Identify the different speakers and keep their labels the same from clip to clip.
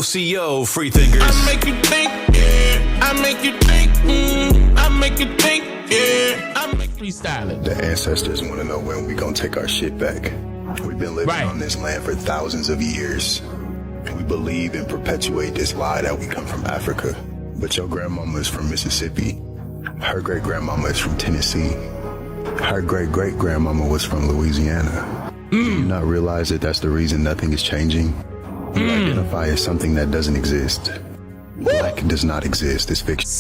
Speaker 1: OCO, free thinkers.
Speaker 2: I make you think, yeah. I make you think, I make you think, yeah. I make freestyling.
Speaker 3: The ancestors want to know when we gonna take our shit back. We've been living on this land for thousands of years. We believe and perpetuate this lie that we come from Africa. But your grandmama is from Mississippi. Her great-grandmama is from Tennessee. Her great-great-grandmama was from Louisiana. Do you not realize that that's the reason nothing is changing? You identify as something that doesn't exist. Black does not exist. It's fiction.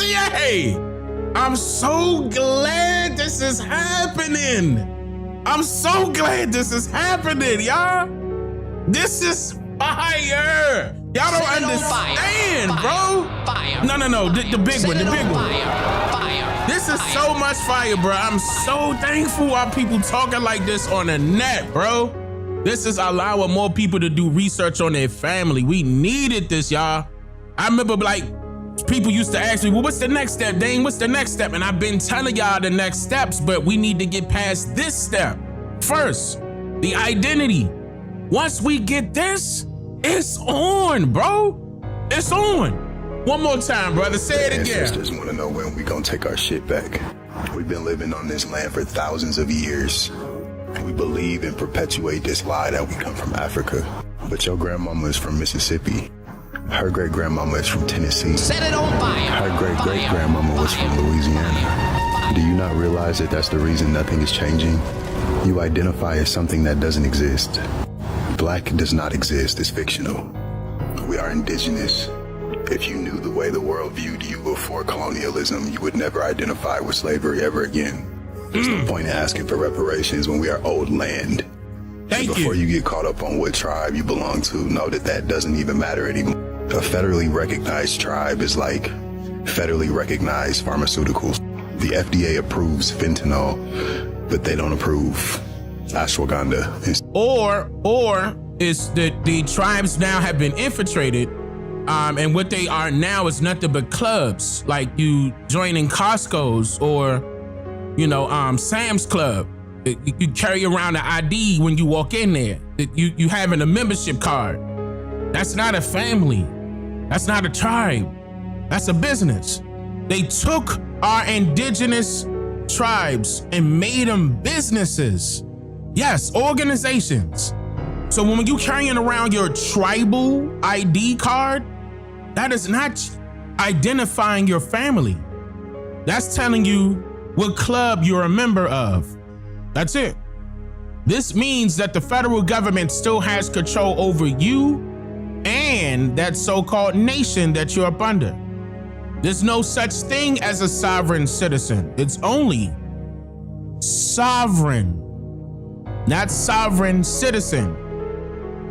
Speaker 2: Yay! I'm so glad this is happening. I'm so glad this is happening, y'all. This is fire. Y'all don't understand, bro.
Speaker 4: Fire.
Speaker 2: No. The big one, the big one. This is so much fire, bro. I'm so thankful our people talking like this on the net, bro. This is allowing more people to do research on their family. We needed this, y'all. I remember like people used to ask me, well, what's the next step, Dane? What's the next step? And I've been telling y'all the next steps, but we need to get past this step. First, the identity. Once we get this, it's on, bro. It's on. One more time, brother. Say it again.
Speaker 3: Ancestors want to know when we gonna take our shit back. We've been living on this land for thousands of years. We believe and perpetuate this lie that we come from Africa. But your grandmama is from Mississippi. Her great-grandmama is from Tennessee.
Speaker 4: Set it on fire.
Speaker 3: Her great-great-grandmama was from Louisiana. Do you not realize that that's the reason nothing is changing? You identify as something that doesn't exist. Black does not exist. It's fictional. We are indigenous. If you knew the way the world viewed you before colonialism, you would never identify with slavery ever again. There's no point in asking for reparations when we are old land. Before you get caught up on what tribe you belong to, know that that doesn't even matter anymore. A federally recognized tribe is like federally recognized pharmaceuticals. The FDA approves fentanyl, but they don't approve ashwagandha.
Speaker 2: Or is that the tribes now have been infiltrated, and what they are now is nothing but clubs, like you joining Costco's or, Sam's Club. You carry around an ID when you walk in there. You having a membership card. That's not a family. That's not a tribe. That's a business. They took our indigenous tribes and made them businesses. Yes, organizations. So when you carrying around your tribal ID card, that is not identifying your family. That's telling you what club you're a member of. That's it. This means that the federal government still has control over you and that so-called nation that you're up under. There's no such thing as a sovereign citizen. It's only sovereign, not sovereign citizen.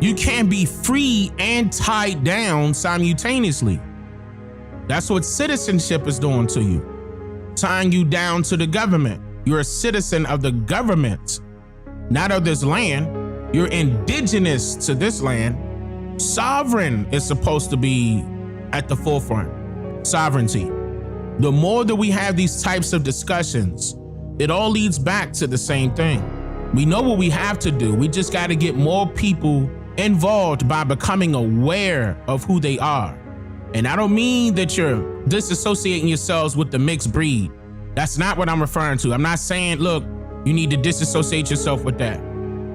Speaker 2: You can't be free and tied down simultaneously. That's what citizenship is doing to you, tying you down to the government. You're a citizen of the government, not of this land. You're indigenous to this land. Sovereign is supposed to be at the forefront. Sovereignty. The more that we have these types of discussions, it all leads back to the same thing. We know what we have to do. We just got to get more people involved by becoming aware of who they are. And I don't mean that you're disassociating yourselves with the mixed breed. That's not what I'm referring to. I'm not saying, look, you need to disassociate yourself with that.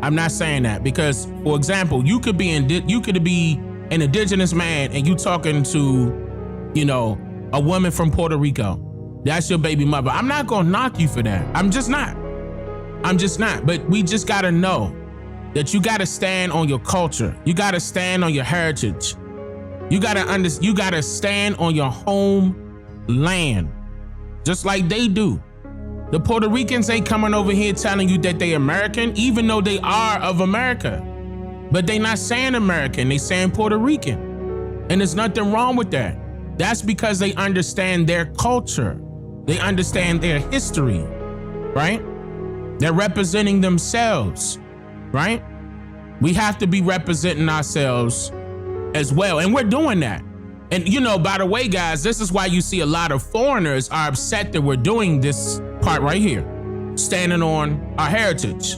Speaker 2: I'm not saying that because, for example, you could be an indigenous man and you talking to, a woman from Puerto Rico. That's your baby mother. I'm not gonna knock you for that. I'm just not. But we just gotta know that you gotta stand on your culture. You gotta stand on your heritage. You gotta stand on your home land, just like they do. The Puerto Ricans ain't coming over here telling you that they American, even though they are of America. But they not saying American, they saying Puerto Rican. And there's nothing wrong with that. That's because they understand their culture. They understand their history, right? They're representing themselves, right? We have to be representing ourselves as well. And we're doing that. And by the way, guys, this is why you see a lot of foreigners are upset that we're doing this part right here, standing on our heritage.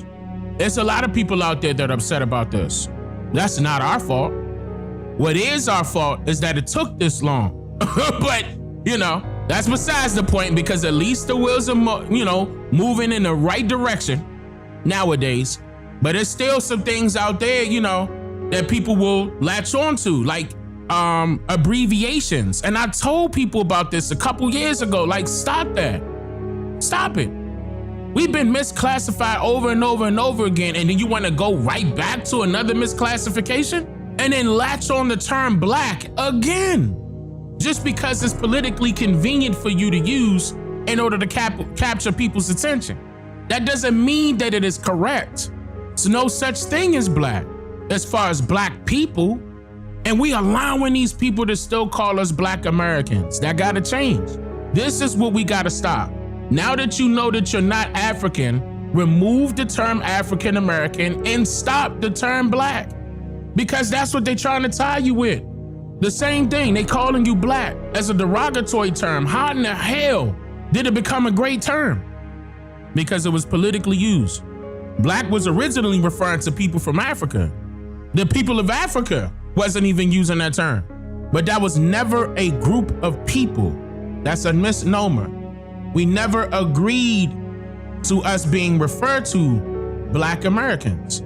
Speaker 2: There's a lot of people out there that are upset about this. That's not our fault. What is our fault is that it took this long. But, that's besides the point, because at least the wheels are, moving in the right direction nowadays. But there's still some things out there, that people will latch onto, like abbreviations. And I told people about this a couple years ago, like, stop that. Stop it. We've been misclassified over and over and over again, and then you want to go right back to another misclassification and then latch on the term black again, just because it's politically convenient for you to use in order to capture people's attention. That doesn't mean that it is correct. There's no such thing as black as far as black people, and we allowing these people to still call us Black Americans. That gotta change. This is what we gotta stop. Now that you know that you're not African, remove the term African American and stop the term black, because that's what they're trying to tie you with. The same thing, they calling you black as a derogatory term. How in the hell did it become a great term? Because it was politically used. Black was originally referring to people from Africa. The people of Africa wasn't even using that term. But that was never a group of people. That's a misnomer. We never agreed to us being referred to Black Americans.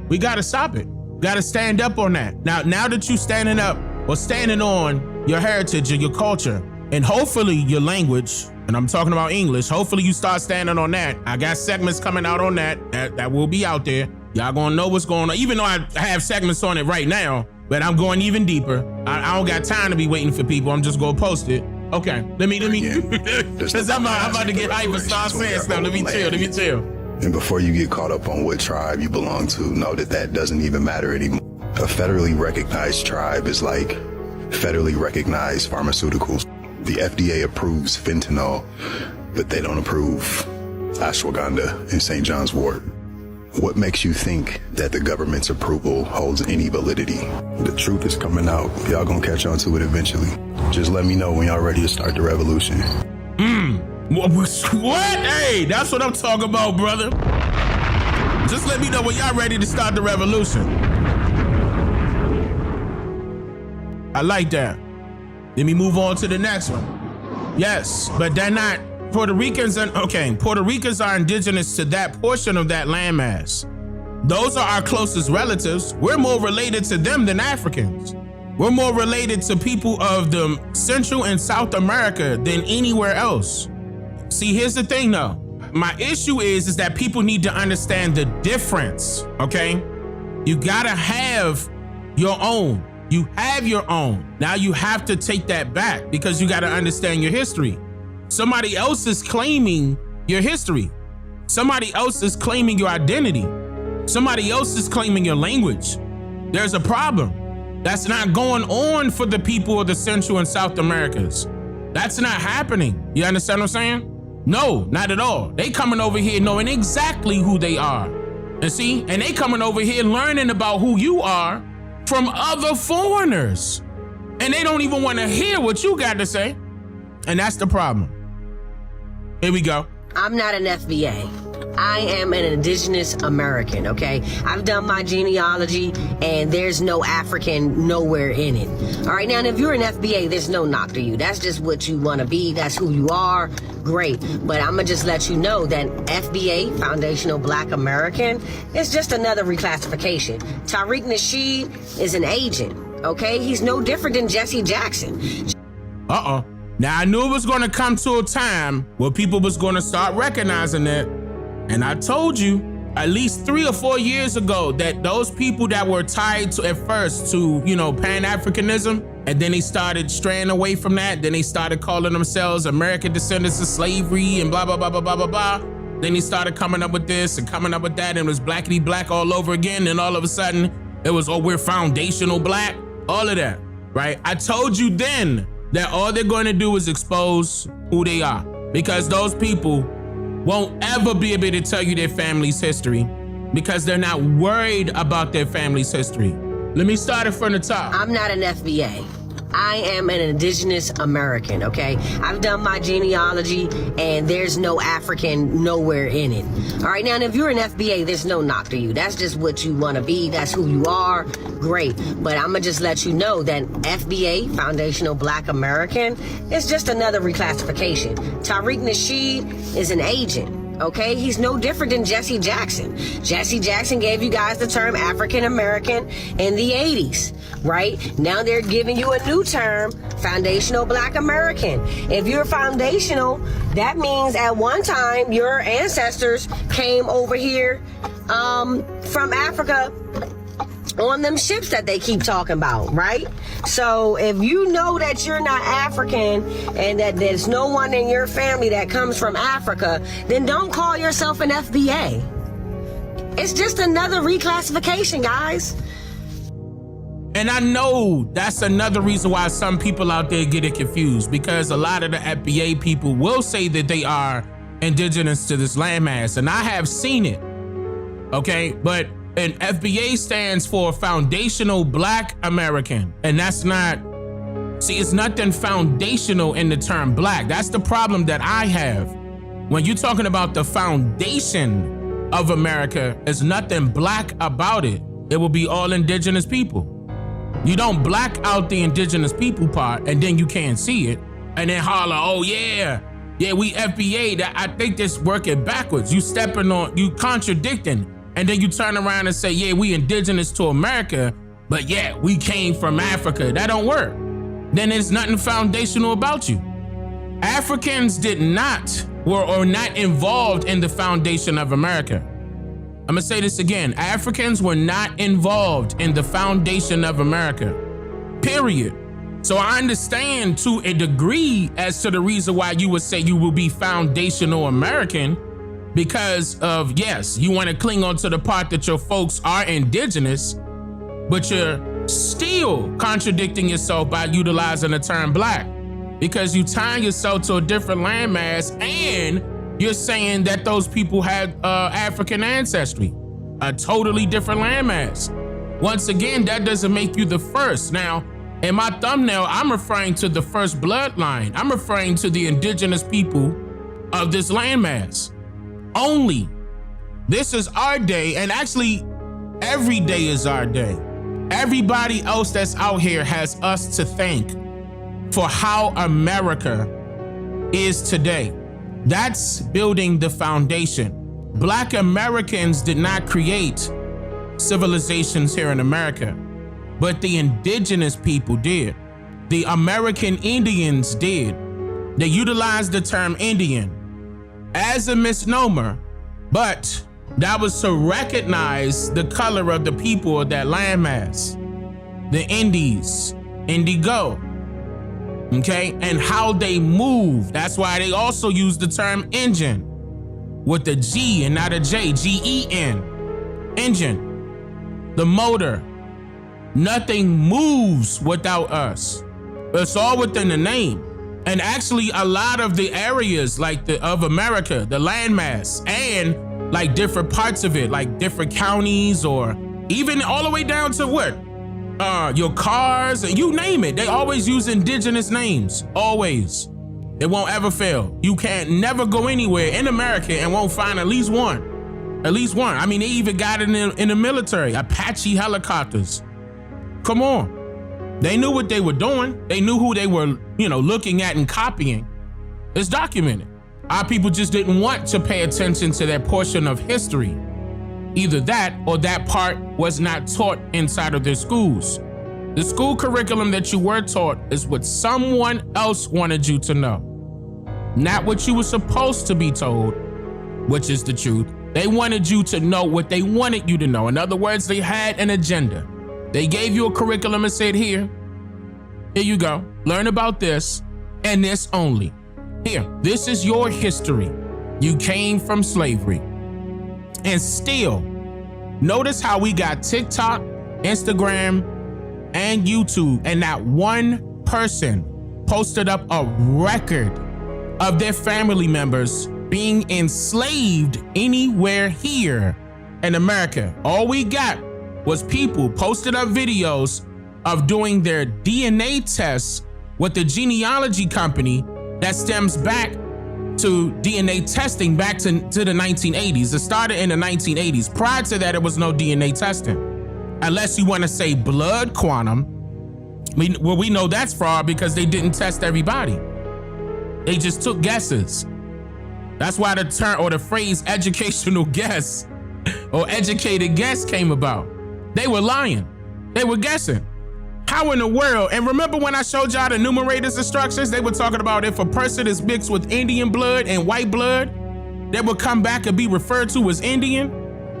Speaker 2: We gotta stop it. Gotta stand up on that. Now that you standing up or standing on your heritage and your culture, and hopefully your language, and I'm talking about English, hopefully you start standing on that. I got segments coming out on that will be out there. Y'all gonna know what's going on, even though I have segments on it right now, but I'm going even deeper. I don't got time to be waiting for people. I'm just gonna post it. Okay, let me, because I'm about to get hype and start saying stuff. Let me chill.
Speaker 3: And before you get caught up on what tribe you belong to, know that doesn't even matter anymore. A federally recognized tribe is like federally recognized pharmaceuticals. The FDA approves fentanyl, but they don't approve ashwagandha and St. John's wort. What makes you think that the government's approval holds any validity? The truth is coming out. Y'all gonna catch on to it eventually. Just let me know when y'all ready to start the revolution.
Speaker 2: What? Hey, that's what I'm talking about, brother. Just let me know when y'all ready to start the revolution. I like that. Let me move on to the next one. Yes, but they're not Puerto Ricans. Puerto Ricans are indigenous to that portion of that landmass. Those are our closest relatives. We're more related to them than Africans. We're more related to people of the Central and South America than anywhere else. See, here's the thing though. My issue is that people need to understand the difference, okay? You gotta have your own. You have your own. Now you have to take that back because you gotta understand your history. Somebody else is claiming your history. Somebody else is claiming your identity. Somebody else is claiming your language. There's a problem. That's not going on for the people of the Central and South Americas. That's not happening. You understand what I'm saying? No, not at all. They coming over here knowing exactly who they are. And see, and they coming over here learning about who you are from other foreigners. And they don't even want to hear what you got to say. And that's the problem. Here we go.
Speaker 1: I'm not an FBA. I am an Indigenous American, okay? I've done my genealogy, and there's no African nowhere in it. All right, now, if you're an FBA, there's no knock to you. That's just what you want to be. That's who you are. Great. But I'm going to just let you know that FBA, Foundational Black American, is just another reclassification. Tariq Nasheed is an agent, okay? He's no different than Jesse Jackson.
Speaker 2: Uh-oh. Now, I knew it was going to come to a time where people was going to start recognizing that. And I told you at least 3 or 4 years ago that those people that were tied to, at first to, Pan-Africanism, and then they started straying away from that. Then they started calling themselves American descendants of slavery and blah, blah, blah, blah, blah, blah, blah. Then they started coming up with this and coming up with that, and it was blackity black all over again. And all of a sudden it was, we're foundational black, all of that, right? I told you then that all they're going to do is expose who they are, because those people won't ever be able to tell you their family's history because they're not worried about their family's history. Let me start it from the top.
Speaker 1: I'm not an FBA. I am an Indigenous American, okay? I've done my genealogy, and there's no African nowhere in it. All right, now, if you're an FBA, there's no knock to you. That's just what you want to be. That's who you are. Great. But I'm going to just let you know that FBA, Foundational Black American, is just another reclassification. Tariq Nasheed is an agent. Okay, he's no different than Jesse Jackson. Jesse Jackson gave you guys the term African American in the 80s, right? Now they're giving you a new term, Foundational Black American. If you're foundational, that means at one time your ancestors came over here from Africa on them ships that they keep talking about, right? So if you know that you're not African and that there's no one in your family that comes from Africa, then don't call yourself an FBA. It's just another reclassification, guys.
Speaker 2: And I know that's another reason why some people out there get it confused, because a lot of the FBA people will say that they are indigenous to this landmass, and I have seen it, okay? But an FBA stands for Foundational Black American, and that's not, see, it's nothing foundational in the term black. That's the problem that I have. When you're talking about the foundation of America, there's nothing black about it. It will be all indigenous people. You don't black out the indigenous people part and then you can't see it and then holler, oh yeah, we FBA. I think this working backwards. You contradicting. And then you turn around and say, yeah, we indigenous to America, but yeah, we came from Africa. That don't work. Then there's nothing foundational about you. Africans were not involved in the foundation of America. I'm gonna say this again. Africans were not involved in the foundation of America, period. So I understand to a degree as to the reason why you would say you will be foundational American, because of, yes, you want to cling on to the part that your folks are indigenous, but you're still contradicting yourself by utilizing the term black, because you tie yourself to a different landmass and you're saying that those people had African ancestry, a totally different landmass. Once again, that doesn't make you the first. Now, in my thumbnail, I'm referring to the first bloodline. I'm referring to the indigenous people of this landmass. Only. This is our day, and actually every day is our day. Everybody else that's out here has us to thank for how America is today. That's building the foundation. Black Americans did not create civilizations here in America, but the indigenous people did. The American Indians did. They utilized the term Indian as a misnomer, but that was to recognize the color of the people of that landmass, the Indies, indigo, okay, and how they move. That's why they also use the term engine with a G and not a J, G-E-N, engine, the motor. Nothing moves without us. It's all within the name. And actually a lot of the areas like of America, the landmass, and like different parts of it, like different counties, or even all the way down to what? Your cars, you name it. They always use indigenous names, always. It won't ever fail. You can't never go anywhere in America and won't find at least one. At least one. I mean, they even got it in the military, Apache helicopters. Come on. They knew what they were doing. They knew who they were, looking at and copying. It's documented. Our people just didn't want to pay attention to that portion of history. Either that or that part was not taught inside of their schools. The school curriculum that you were taught is what someone else wanted you to know. Not what you were supposed to be told, which is the truth. They wanted you to know what they wanted you to know. In other words, they had an agenda. They gave you a curriculum and said, here you go. Learn about this and this only. Here, this is your history. You came from slavery. And still, notice how we got TikTok, Instagram, and YouTube, and not one person posted up a record of their family members being enslaved anywhere here in America. All we got was people posted up videos of doing their DNA tests with the genealogy company that stems back to DNA testing back to the 1980s. It started in the 1980s. Prior to that, it was no DNA testing. Unless you want to say blood quantum. We know that's fraud because they didn't test everybody. They just took guesses. That's why the term or the phrase educational guess or educated guess came about. They were lying. They were guessing. How in the world? And remember when I showed y'all the numerators instructions, they were talking about if a person is mixed with Indian blood and white blood, they would come back and be referred to as Indian.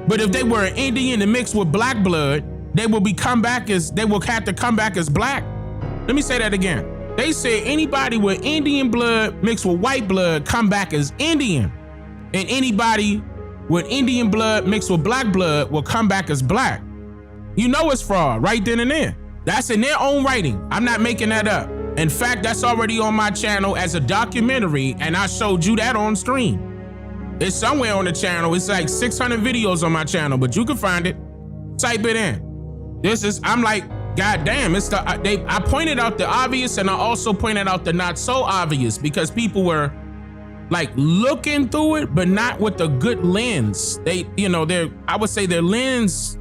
Speaker 2: But if they were an Indian and mixed with black blood, they will have to come back as black. Let me say that again. They said anybody with Indian blood mixed with white blood come back as Indian. And anybody with Indian blood mixed with black blood will come back as black. You know it's fraud right then and there. That's in their own writing. I'm not making that up. In fact, that's already on my channel as a documentary, and I showed you that on stream. It's somewhere on the channel. It's like 600 videos on my channel, but you can find it. Type it in. I'm like, God damn, I pointed out the obvious, and I also pointed out the not so obvious because people were like looking through it, but not with a good lens. I would say their lenses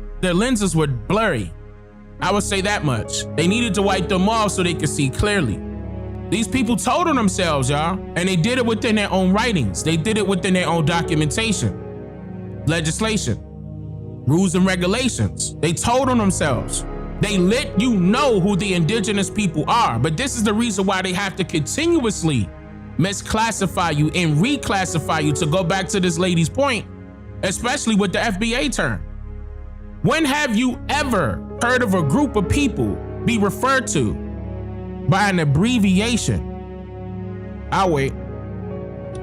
Speaker 2: were blurry. I would say that much. They needed to wipe them off so they could see clearly. These people told on themselves, y'all, and they did it within their own writings. They did it within their own documentation, legislation, rules and regulations. They told on themselves. They let you know who the indigenous people are, but this is the reason why they have to continuously misclassify you and reclassify you, to go back to this lady's point, especially with the FBA term. When have you ever heard of a group of people be referred to by an abbreviation? I'll wait.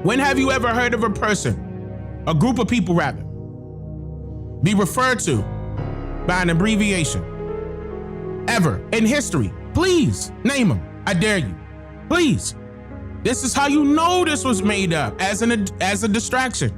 Speaker 2: When have you ever heard of a group of people rather, be referred to by an abbreviation? Ever in history? Please name them. I dare you. Please. This is how you know this was made up as a distraction.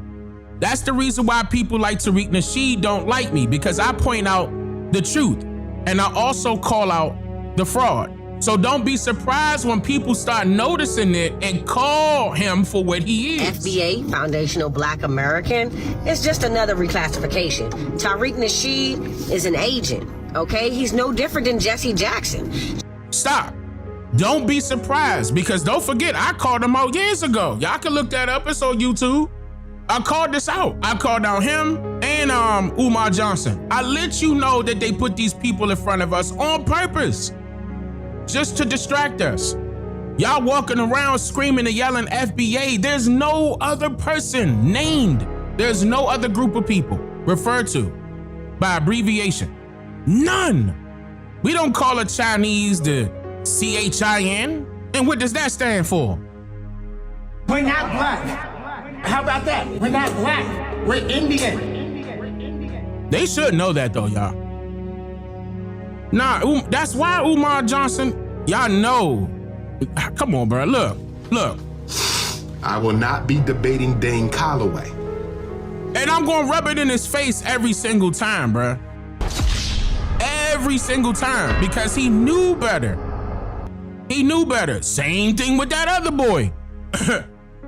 Speaker 2: That's the reason why people like Tariq Nasheed don't like me, because I point out the truth and I also call out the fraud. So don't be surprised when people start noticing it and call him for what he is.
Speaker 1: FBA, Foundational Black American, is just another reclassification. Tariq Nasheed is an agent, okay? He's no different than Jesse Jackson.
Speaker 2: Stop. Don't be surprised, because don't forget, I called him out years ago. Y'all can look that up. It's on YouTube. I called this out. I called out him and Umar Johnson. I let you know that they put these people in front of us on purpose, just to distract us. Y'all walking around screaming and yelling FBA. There's no other person named. There's no other group of people referred to by abbreviation. None. We don't call a Chinese the CHIN. And what does that stand for?
Speaker 4: We're not black. How about that? We're not black. We're Indian.
Speaker 2: They should know that though, y'all. Nah, that's why Umar Johnson, y'all know. Come on, bro. Look.
Speaker 5: I will not be debating Dane Calloway.
Speaker 2: And I'm gonna rub it in his face every single time, bro. Every single time, because he knew better. He knew better. Same thing with that other boy.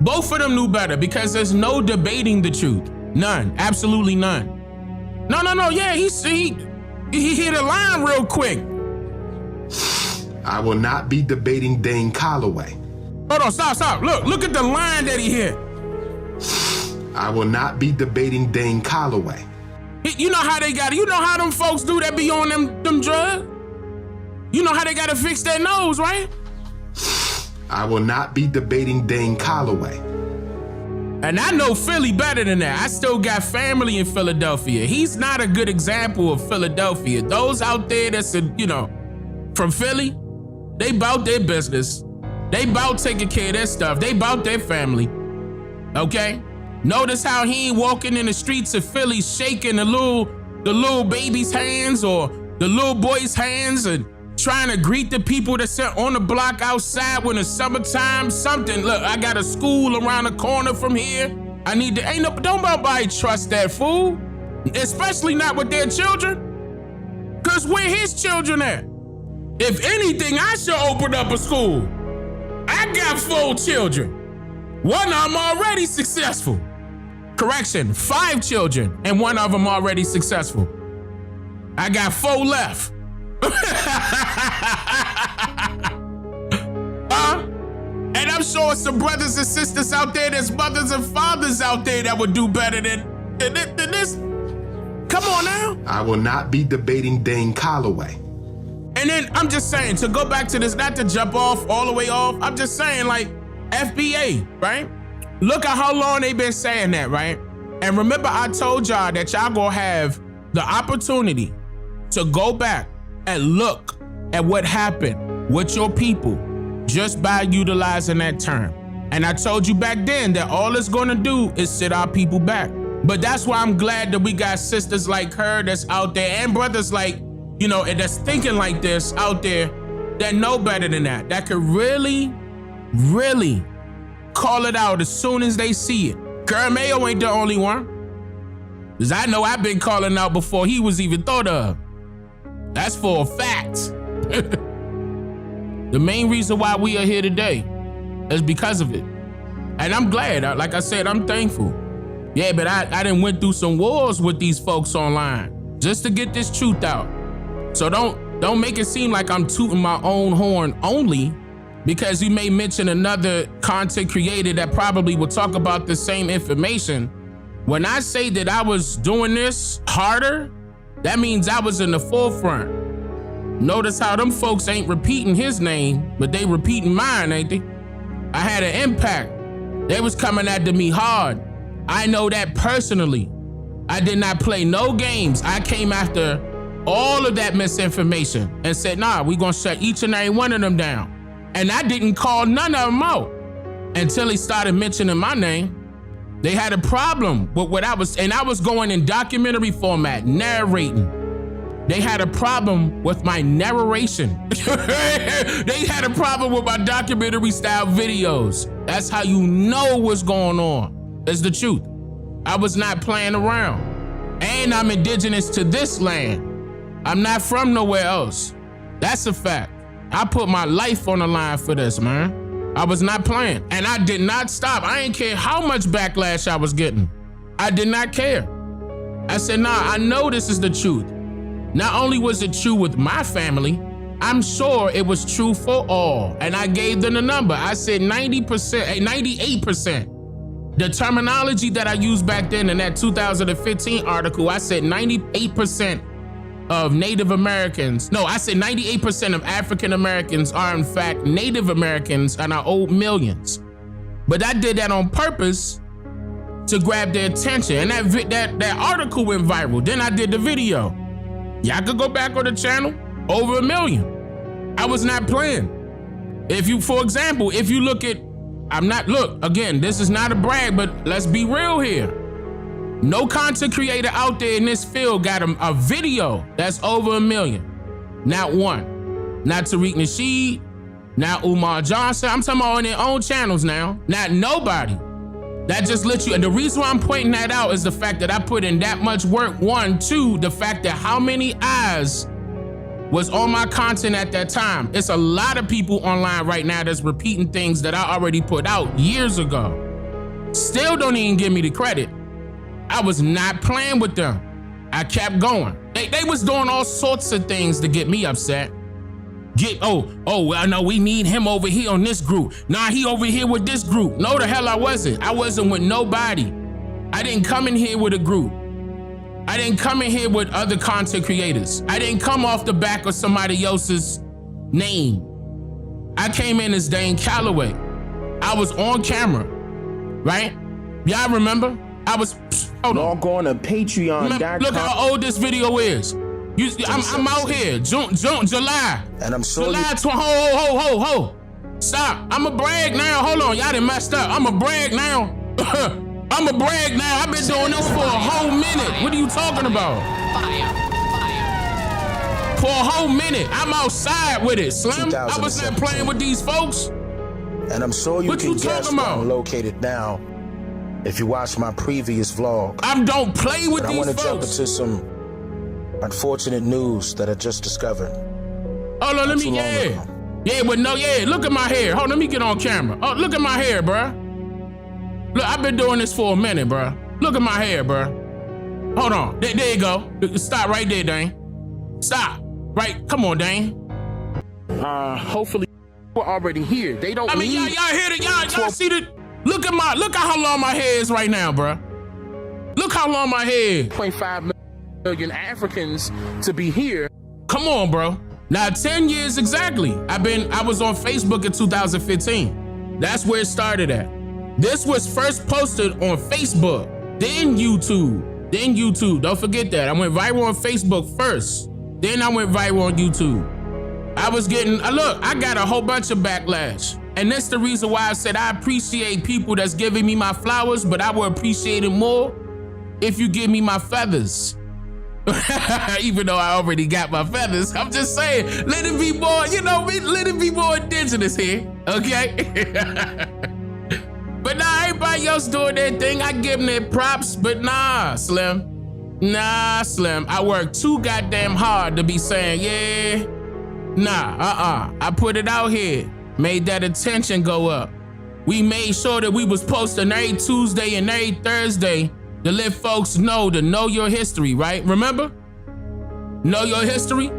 Speaker 2: Both of them knew better, because there's no debating the truth. None. Absolutely none. No. Yeah, he hit a line real quick.
Speaker 5: I will not be debating Dane Calloway.
Speaker 2: Hold on, stop. Look at the line that he hit.
Speaker 5: I will not be debating Dane Calloway.
Speaker 2: You know how they got it. You know how them folks do that be on them drugs? You know how they gotta fix their nose, right?
Speaker 5: I will not be debating Dane Calloway.
Speaker 2: And I know Philly better than that. I still got family in Philadelphia. He's not a good example of Philadelphia. Those out there that's, from Philly, they bout their business. They bout taking care of their stuff. They bout their family. Okay? Notice how he ain't walking in the streets of Philly shaking the little baby's hands or the little boy's hands and trying to greet the people that sit on the block outside when it's summertime. Something. Look, I got a school around the corner from here. Don't nobody trust that fool. Especially not with their children. Cause where his children at? If anything, I should open up a school. I got 4 children. One of them already successful. Correction, 5 children, and one of them already successful. I got 4 left. And I'm sure some brothers and sisters out there, there's mothers and fathers out there that would do better than this. Come on now.
Speaker 5: I will not be debating Dane Calloway.
Speaker 2: And then I'm just saying, to go back to this, not to jump off all the way off, I'm just saying, like, FBA, right? Look at how long they've been saying that, right? And remember, I told y'all that y'all gonna have the opportunity to go back and look at what happened with your people just by utilizing that term. And I told you back then that all it's gonna do is sit our people back. But that's why I'm glad that we got sisters like her that's out there, and brothers like, you know, and that's thinking like this out there that know better than that could really, really call it out as soon as they see it. Curry Mayo ain't the only one. Because I know I've been calling out before he was even thought of. That's for a fact. The main reason why we are here today is because of it. And I'm glad, like I said, I'm thankful. Yeah, but I done went through some wars with these folks online just to get this truth out. So don't make it seem like I'm tooting my own horn only because you may mention another content creator that probably will talk about the same information. When I say that I was doing this harder, that means I was in the forefront. Notice how them folks ain't repeating his name, but they repeating mine, ain't they? I had an impact. They was coming after me hard. I know that personally. I did not play no games. I came after all of that misinformation and said, nah, we gonna shut each and every one of them down. And I didn't call none of them out until he started mentioning my name. They had a problem with what I was, and I was going in documentary format, narrating. They had a problem with my narration. They had a problem with my documentary style videos. That's how you know what's going on. It's the truth. I was not playing around. And I'm indigenous to this land. I'm not from nowhere else. That's a fact. I put my life on the line for this, man. I was not playing. And I did not stop. I didn't care how much backlash I was getting. I did not care. I said, nah, I know this is the truth. Not only was it true with my family, I'm sure it was true for all. And I gave them the number. I said 90%, 98%. The terminology that I used back then in that 2015 article, I said 98% of Native Americans. No, I said 98% of African Americans are in fact Native Americans and are owed millions. But I did that on purpose to grab their attention. And that article went viral. Then I did the video. Y'all could go back on the channel, over 1 million. I was not playing. If you, for example, if you look at, look, again, this is not a brag, but let's be real here. No content creator out there in this field got a video that's over 1 million. Not one. Not Tariq Nasheed, not Umar Johnson. I'm talking about on their own channels now. Not nobody. That just lets you, and the reason why I'm pointing that out is the fact that I put in that much work. 1, 2, the fact that how many eyes was on my content at that time. It's a lot of people online right now that's repeating things that I already put out years ago. Still don't even give me the credit. I was not playing with them. I kept going. They was doing all sorts of things to get me upset. Well, no, we need him over here on this group. Nah, he over here with this group. No, the hell I wasn't. I wasn't with nobody. I didn't come in here with a group. I didn't come in here with other content creators. I didn't come off the back of somebody else's name. I came in as Dane Calloway. I was on camera, right? Y'all remember? I was, hold on.
Speaker 6: Log on to Patreon.com.
Speaker 2: Look how old this video is. I'm out here, July.
Speaker 6: And I'm so
Speaker 2: July 20, ho. Stop, I'ma brag now. Hold on, y'all done messed up. I'ma brag now. I'ma brag now. I've been doing this for a whole minute. What are you talking about? For a whole minute. I'm outside with it, Slim. I was not playing with these folks.
Speaker 6: And I'm sure you can guess where I'm located now if you watch my previous vlog.
Speaker 2: I don't play with these folks.
Speaker 6: I want to jump into some unfortunate news that I just discovered.
Speaker 2: Hold on, let me, Yeah, but no, look at my hair. Hold on, let me get on camera. Oh, look at my hair, bruh. Look, I've been doing this for a minute, bruh. Look at my hair, bruh. Hold on, there you go. Stop right there, Dane. Stop, right, come on, Dane.
Speaker 6: Hopefully we're already here. They don't
Speaker 2: y'all hear it, y'all see the, look at how long my hair is right now, bruh. Look how long my hair.
Speaker 6: 0.5 million Africans to be here.
Speaker 2: Come on, bro. Now, 10 years exactly. I was on Facebook in 2015. That's where it started at. This was first posted on Facebook, then YouTube. Don't forget that. I went viral on Facebook first. Then I went viral on YouTube. I was getting, look, I got a whole bunch of backlash. And that's the reason why I said I appreciate people that's giving me my flowers, but I will appreciate it more if you give me my feathers. Even though I already got my feathers, I'm just saying, let it be more, let it be more indigenous here, okay? But nah, everybody else doing their thing. I give them their props, but nah, Slim. I work too goddamn hard to be saying, yeah, nah, I put it out here, made that attention go up. We made sure that we was posting every Tuesday and every Thursday to let folks know to know your history, right? Remember? Know your history?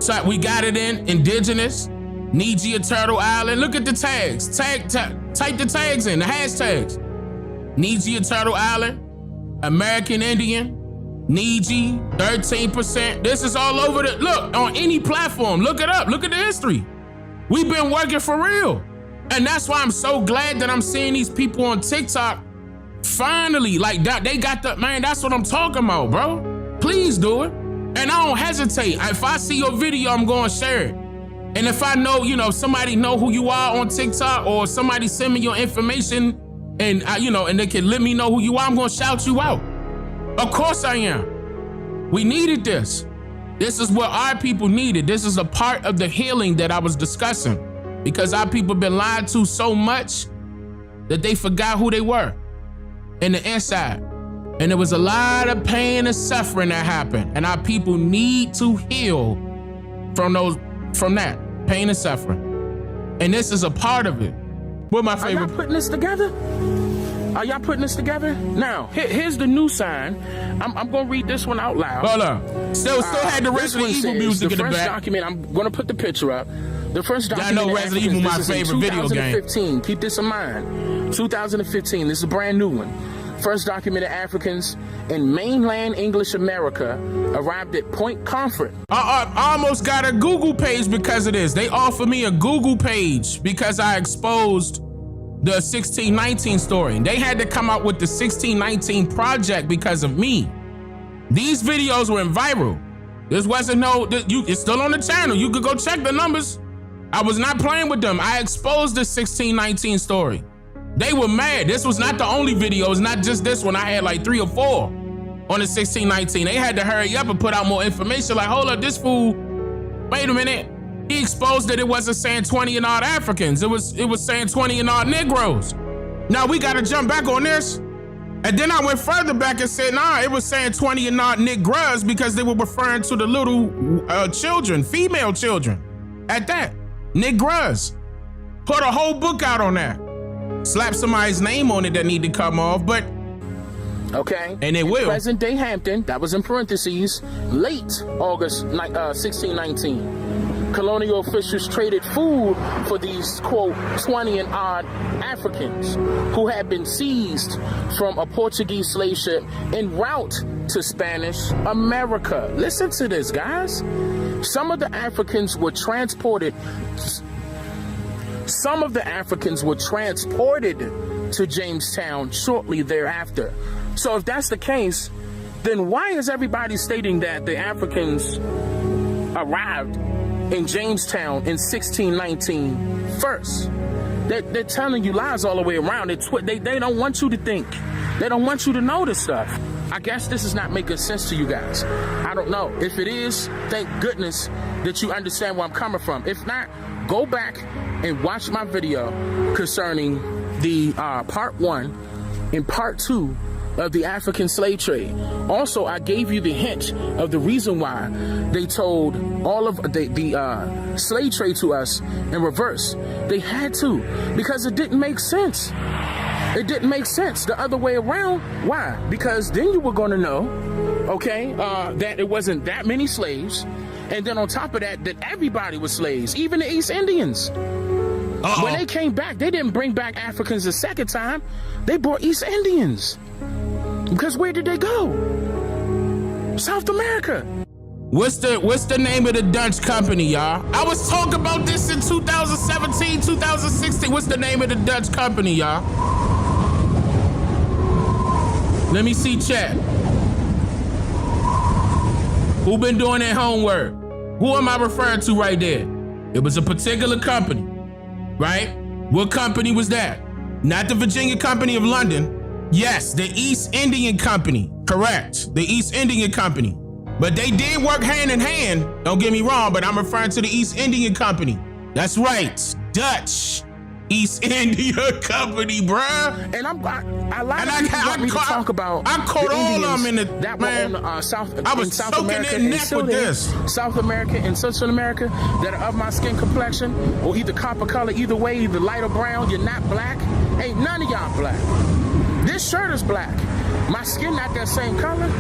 Speaker 2: So we got it in Indigenous, Nigeria, Turtle Island. Look at the tags. Type the tags in, the hashtags. Nigeria, Turtle Island, American Indian, Niji, 13%. This is all over look, on any platform. Look it up. Look at the history. We've been working for real. And that's why I'm so glad that I'm seeing these people on TikTok finally, like that, they got the, man, that's what I'm talking about, bro. Please do it. And I don't hesitate. If I see your video, I'm going to share it. And if I know, if somebody know who you are on TikTok or somebody send me your information and, and they can let me know who you are, I'm going to shout you out. Of course I am. We needed this. This is what our people needed. This is a part of the healing that I was discussing because our people been lied to so much that they forgot who they were in the inside. And there was a lot of pain and suffering that happened. And our people need to heal from that pain and suffering. And this is a part of it. What my favorite?
Speaker 6: Are y'all putting this together? Are y'all putting this together? Now, here's the new sign. I'm gonna read this one out loud.
Speaker 2: Hold on. Still had the Resident Evil music in the back.
Speaker 6: The first document, I'm gonna put the picture up. The first document.
Speaker 2: I know Resident Evil, my favorite video game.
Speaker 6: 2015. Keep this in mind. 2015. This is a brand new one. First documented Africans in mainland English America arrived at Point Comfort.
Speaker 2: I almost got a Google page because of this. They offered me a Google page because I exposed the 1619 story. They had to come out with the 1619 project because of me. These videos went viral. This wasn't it's still on the channel. You could go check the numbers. I was not playing with them. I exposed the 1619 story. They were mad. This was not the only video. It's not just this one. I had like 3 or 4 on the 1619. They had to hurry up and put out more information. Like, hold up, this fool, wait a minute. He exposed that it wasn't saying 20 and odd Africans. It was saying 20 and odd Negroes. Now we got to jump back on this. And then I went further back and said, nah, it was saying 20 and odd Negroes because they were referring to the little children, female children. At that, Negroes. Put a whole book out on that. Slap somebody's name on it that need to come off, but
Speaker 6: okay.
Speaker 2: And it will.
Speaker 6: Present day Hampton, that was in parentheses, late August 1619. Colonial officials traded food for these, quote, 20 and odd Africans who had been seized from a Portuguese slave ship en route to Spanish America. Listen to this, guys. Some of the Africans were transported to Jamestown shortly thereafter. So if that's the case, then why is everybody stating that the Africans arrived in Jamestown in 1619 first? They're telling you lies all the way around. They don't want you to think. They don't want you to know this stuff. I guess this is not making sense to you guys. I don't know. If it is, thank goodness that you understand where I'm coming from. If not, go back and watch my video concerning the part 1 and part 2 of the African slave trade. Also, I gave you the hint of the reason why they told all of the slave trade to us in reverse. They had to, because it didn't make sense. It didn't make sense the other way around. Why? Because then you were going to know, okay, that it wasn't that many slaves. And then on top of that, that everybody was slaves, even the East Indians. When they came back, they didn't bring back Africans the second time. They brought East Indians. Because where did they go? South America.
Speaker 2: What's the name of the Dutch company, y'all? I was talking about this in 2017, 2016. What's the name of the Dutch company, y'all? Let me see chat. Who been doing their homework? Who am I referring to right there? It was a particular company, right? What company was that? Not the Virginia Company of London. Yes, the East Indian Company. Correct. The East Indian Company. But they did work hand in hand. Don't get me wrong, but I'm referring to the East Indian Company. That's right. Dutch East India Company, bruh.
Speaker 6: And I talk about.
Speaker 2: I caught all of them in the
Speaker 6: that
Speaker 2: man.
Speaker 6: Were on South.
Speaker 2: I was
Speaker 6: South
Speaker 2: soaking
Speaker 6: America
Speaker 2: their neck with this.
Speaker 6: South America and Central America that are of my skin complexion, or either copper color, either way, either light or brown. You're not black. Ain't none of y'all black. This shirt is black. My skin not that same color.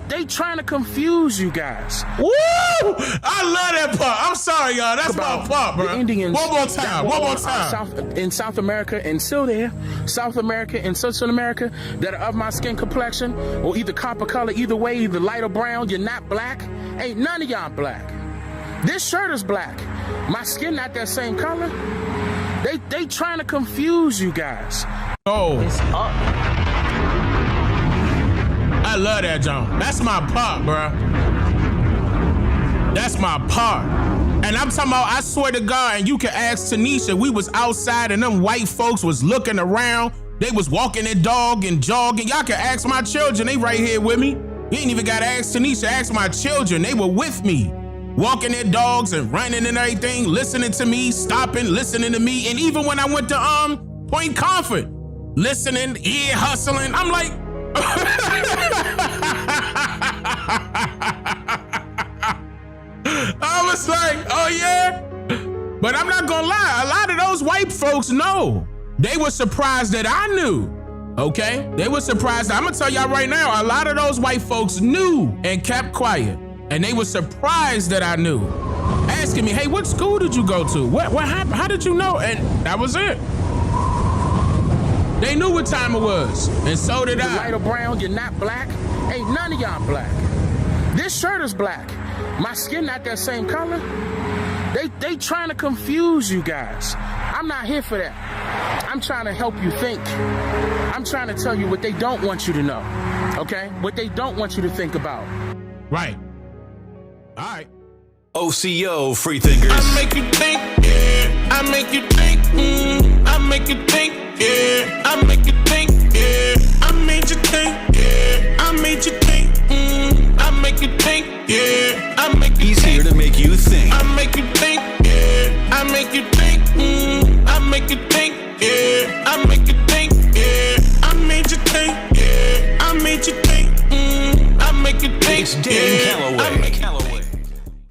Speaker 6: They trying to confuse you guys.
Speaker 2: Woo! I love that part. I'm sorry, y'all. That's my part, bro.
Speaker 6: The Indians.
Speaker 2: One more time.
Speaker 6: In South America and still there, South America and Central America that are of my skin complexion, or either copper color, either way, either light or brown. You're not black. Ain't none of y'all black. This shirt is black. My skin not that same color. They trying to confuse you guys.
Speaker 2: Oh.
Speaker 6: It's up.
Speaker 2: I love that, John. That's my part, bro. That's my part. And I'm talking about, I swear to God, and you can ask Tanisha, we was outside and them white folks was looking around. They was walking their dog and jogging. Y'all can ask my children. They right here with me. You ain't even got to ask Tanisha. Ask my children. They were with me. Walking their dogs and running and everything, listening to me, stopping, listening to me. And even when I went to Point Comfort, listening, ear hustling, I'm like, I was like, oh yeah? But I'm not gonna lie, a lot of those white folks know. They were surprised that I knew, okay? They were surprised. I'm gonna tell y'all right now, a lot of those white folks knew and kept quiet. And they were surprised that I knew. Asking me, hey, what school did you go to? What happened? How did you know? And that was it. They knew what time it was, and so did I.
Speaker 6: Light or brown, you're not black. Ain't none of y'all black. This shirt is black. My skin not that same color. They trying to confuse you guys. I'm not here for that. I'm trying to help you think. I'm trying to tell you what they don't want you to know, okay? What they don't want you to think about.
Speaker 2: Right. All right.
Speaker 7: OCO, free thinkers.
Speaker 2: I make you think, yeah. I make you think, I make you think, yeah. I make you think,